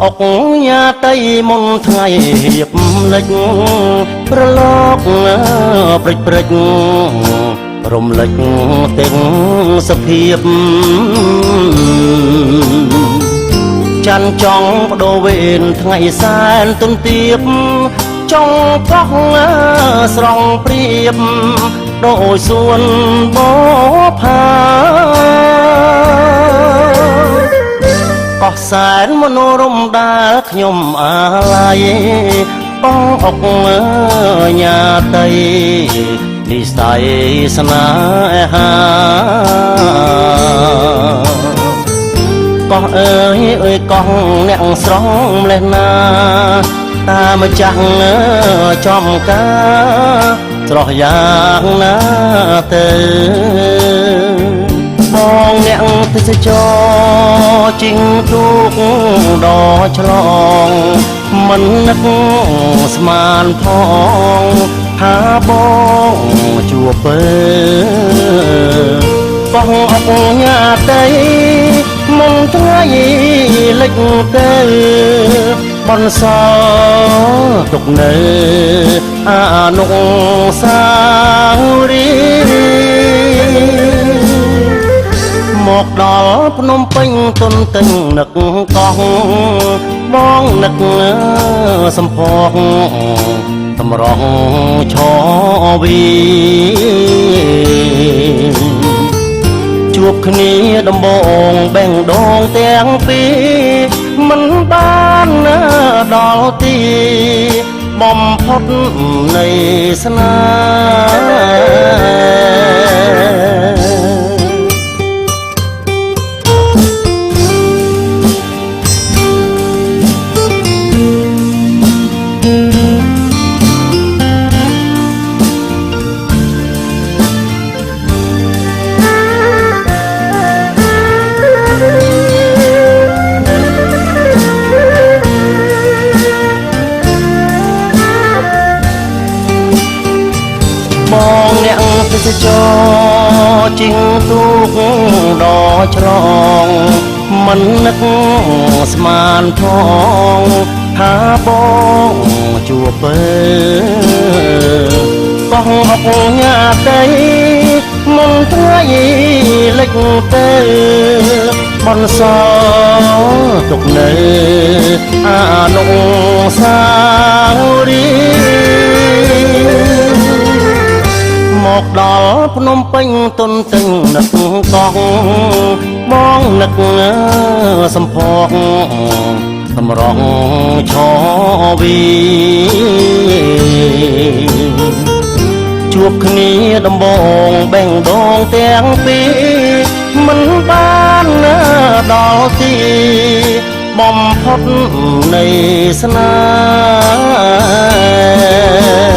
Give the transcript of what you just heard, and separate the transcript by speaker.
Speaker 1: អុកញ៉ាតៃមុនថ្ងៃហៀបលិចប្រឡកព្រិចព្រិចរំលេចទាំងសភាពច័ន្ទចង់បដូរវេនថ្ងៃសែនទុនទៀបចង់កោះស្រង់ព្រៀបដោយសួនបផាកោះសែនមនោរម្យដែលខ្ញុំអាឡ័យបងអុកញ៉ាតៃនិស័យស្នេហាកោះអើយកោះអ្នកស្រងម្លេះណាតាមចាស់ចំការស្រស់យ៉ាងណាទៅបងអ្នកទេសចរជីងទូកដល់ឆ្លងមិននឹកស្មានផងថាបងជួបពើបងអុកញ៉ាតៃមុនថ្ងៃលិចទៅបនសទុកនៅអនុសាវរីយ៍មកដល់ភ្នំពេញទុនទិញនឹកកោះបងនឹកសំភកតម្រង់ឈវីជួបគ្នាដំបងបែងដងទាំងពីរមិនបានដល់ទីបំផុតនៃស្នេបងអ្នកទេសចរជីងទូកដល់ឆ្លងមិននឹកស្មានផងថាបងជួបពើកោះអុកញ៉ាតៃមុនថ្ងៃលិចទៅបនសទុកនៅអនុសាវរីយ៍មកដល់ភ្នំពេញទុនទិញនឹកកោះបងនឹកសំភកតម្រង់ឈវីជួបគ្នាដំបងបែងដងទាំងពីរមិនបានដល់ទីបំផុតនៃស្នេហ៍